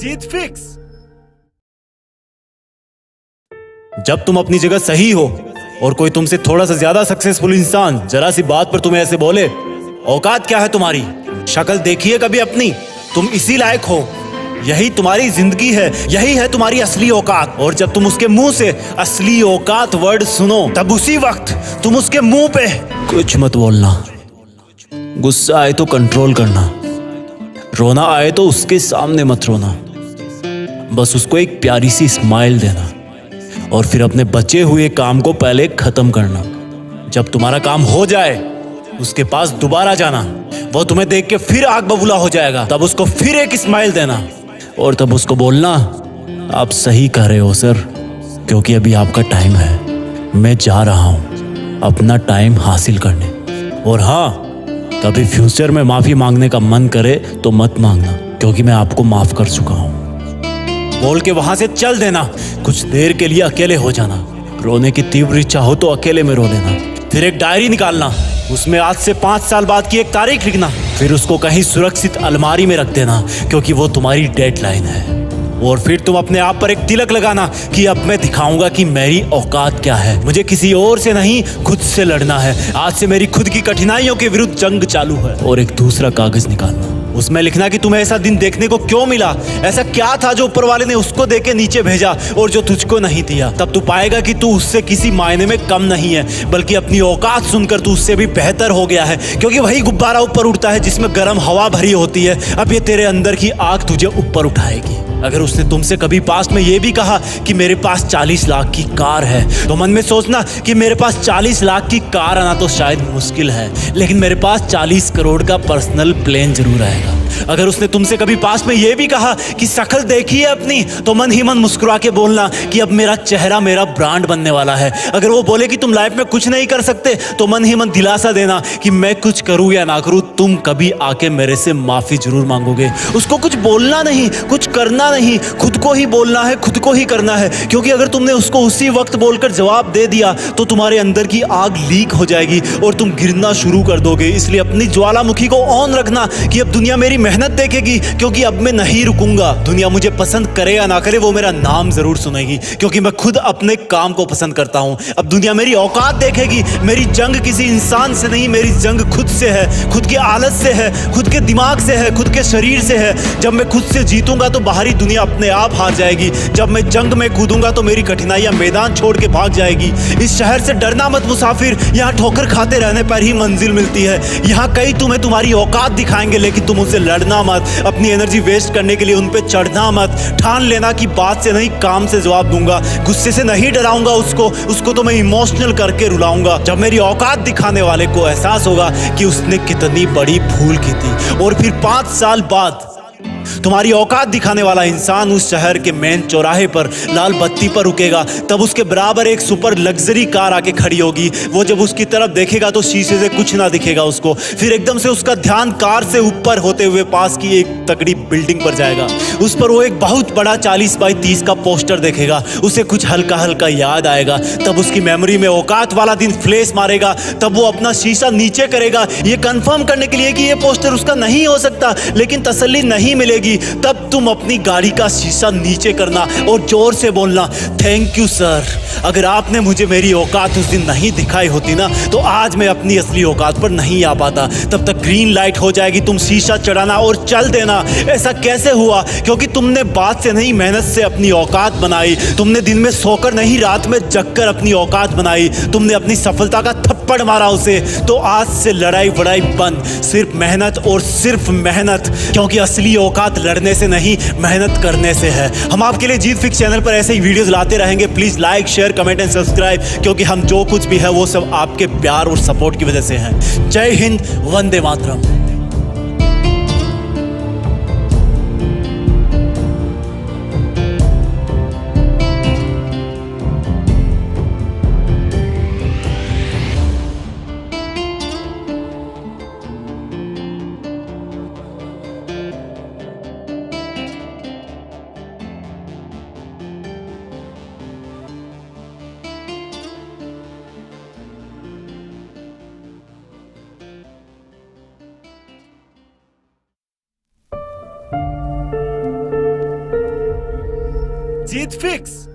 जीत fix. जब तुम अपनी जगह सही हो और कोई तुमसे थोड़ा सा ज्यादा सक्सेसफुल इंसान जरा सी बात पर तुम्हें ऐसे बोले, औकात क्या है तुम्हारी, शक्ल देखिए कभी अपनी, तुम इसी लायक हो, यही तुम्हारी जिंदगी है, यही है तुम्हारी असली औकात। और जब तुम उसके मुंह से असली औकात वर्ड सुनो, तब उसी वक्त तुम उसके मुंह पे कुछ मत बोलना। गुस्सा आए तो कंट्रोल करना, रोना आए तो उसके सामने मत रोना, बस उसको एक प्यारी सी स्माइल देना और फिर अपने बचे हुए काम को पहले खत्म करना। जब तुम्हारा काम हो जाए उसके पास दोबारा जाना, वो तुम्हें देख के फिर आग बबूला हो जाएगा, तब उसको फिर एक स्माइल देना और तब उसको बोलना, आप सही कह रहे हो सर, क्योंकि अभी आपका टाइम है, मैं जा रहा हूं अपना टाइम हासिल करने। और हाँ, कभी फ्यूचर में माफी मांगने का मन करे तो मत मांगना, क्योंकि मैं आपको माफ कर चुका हूं। बोल के वहां से चल देना, कुछ देर के लिए अकेले हो जाना, रोने की तीव्र इच्छा हो तो अकेले में रो लेना, फिर एक डायरी निकालना, उसमें आज से 5 साल बाद की एक तारीख लिखना, फिर उसको कहीं सुरक्षित अलमारी में रख देना, क्योंकि वो तुम्हारी डेडलाइन है। और फिर तुम अपने आप पर एक तिलक लगाना कि अब मैं दिखाऊंगा कि मेरी औकात क्या है, मुझे किसी और से नहीं खुद से लड़ना है, आज से मेरी खुद की कठिनाइयों के विरुद्ध जंग चालू है। और एक दूसरा कागज निकालना, उसमें लिखना कि तुम्हें ऐसा दिन देखने को क्यों मिला, ऐसा क्या था जो ऊपर वाले ने उसको देके नीचे भेजा और जो तुझको नहीं दिया। तब तू पाएगा कि तू उससे किसी मायने में कम नहीं है, बल्कि अपनी औकात सुनकर तू उससे भी बेहतर हो गया है, क्योंकि वही गुब्बारा ऊपर उड़ता है जिसमें गर्म हवा भरी होती है। अब ये तेरे अंदर की आग तुझे ऊपर उठाएगी। अगर उसने तुमसे कभी पास्ट में ये भी कहा कि मेरे पास 40 लाख की कार है, तो मन में सोचना कि मेरे पास 40 लाख की कार आना तो शायद मुश्किल है, लेकिन मेरे पास 40 करोड़ का पर्सनल प्लेन जरूर आएगा। अगर उसने तुमसे कभी पास्ट में ये भी कहा कि शक्ल देखिए अपनी, तो मन ही मन मुस्कुरा के बोलना कि अब मेरा चेहरा मेरा ब्रांड बनने वाला है। अगर वो बोले कि तुम लाइफ में कुछ नहीं कर सकते, तो मन ही मन दिलासा देना कि मैं कुछ करूं या ना करूं, तुम कभी आके मेरे से माफी जरूर मांगोगे। उसको कुछ बोलना नहीं, कुछ करना नहीं, खुद को ही बोलना है, खुद को ही करना है, क्योंकि अगर तुमने उसको उसी वक्त बोलकर जवाब दे दिया तो तुम्हारे अंदर की आग लीक हो जाएगी और तुम गिरना शुरू कर दोगे। इसलिए अपनी ज्वालामुखी को ऑन रखना कि अब दुनिया मेरी मेहनत देखेगी, क्योंकि अब मैं नहीं रुकूंगा। दुनिया मुझे पसंद करे या ना करे, वो मेरा नाम जरूर सुनेगी, क्योंकि मैं खुद अपने काम को पसंद करता हूं। अब दुनिया मेरी औकात देखेगी। मेरी जंग किसी इंसान से नहीं, मेरी जंग खुद से है, खुद की आदत से है, खुद के दिमाग से है, खुद के शरीर से है। जब मैं खुद से जीतूंगा तो बाहरी दुनिया अपने आप हार जाएगी। जब मैं जंग में कूदूंगा तो मेरी कठिनाइयां मैदान छोड़ के भाग जाएगी। इस शहर से डरना मत मुसाफिर, यहाँ ठोकर खाते रहने पर ही मंजिल मिलती है। यहाँ कई तुम्हें तुम्हारी औकात दिखाएंगे, लेकिन तुम उनसे लड़ना मत, अपनी एनर्जी वेस्ट करने के लिए उन पे चढ़ना मत। ठान लेना कि बात से नहीं काम से जवाब दूंगा, गुस्से से नहीं डराऊंगा उसको तो मैं इमोशनल करके रुलाऊंगा। जब मेरी औकात दिखाने वाले को एहसास होगा कि उसने कितनी बड़ी भूल की थी, और फिर 5 साल बाद तुम्हारी औकात दिखाने वाला इंसान उस शहर के मेन चौराहे पर लाल बत्ती पर रुकेगा, तब उसके बराबर एक सुपर लग्जरी कार आके खड़ी होगी। वो जब उसकी तरफ देखेगा तो शीशे से कुछ ना दिखेगा उसको। फिर एकदम से उसका ध्यान कार से ऊपर होते हुए पास की एक तगड़ी बिल्डिंग पर जाएगा। उस पर वो एक बहुत बड़ा 40 बाई 30 का पोस्टर देखेगा। उसे कुछ हल्का हल्का याद आएगा। तब उसकी मेमोरी में औकात वाला दिन फ्लैश मारेगा। तब वो अपना शीशा नीचे करेगा, ये कंफर्म करने के लिए कि ये पोस्टर उसका नहीं हो सकता, लेकिन तसल्ली नहीं मिलेगी। तब तुम अपनी गाड़ी का शीशा नीचे करना और जोर से बोलना, थैंक यू सर, अगर आपने मुझे मेरी औकात उस दिन नहीं दिखाई होती ना, तो आज मैं अपनी असली औकात पर नहीं आ पाता। तब तक ग्रीन लाइट हो जाएगी, तुम शीशा चढ़ाना और चल देना। ऐसा कैसे हुआ? क्योंकि तुमने बात से नहीं मेहनत से अपनी औकात बनाई। तुमने दिन में सोकर नहीं रात में जगकर अपनी औकात बनाई। तुमने अपनी सफलता का थप्पड़ मारा उसे। तो आज से लड़ाई वड़ाई बंद, सिर्फ मेहनत और सिर्फ मेहनत, क्योंकि असली औकात लड़ने से नहीं मेहनत करने से है। हम आपके लिए जीत फिक्स चैनल पर ऐसे ही वीडियोस लाते रहेंगे। Please like share comment and subscribe, क्योंकि हम जो कुछ भी है वो सब आपके प्यार और सपोर्ट की वजह से है। जय हिंद, वंदे मातरम। जीत फिक्स।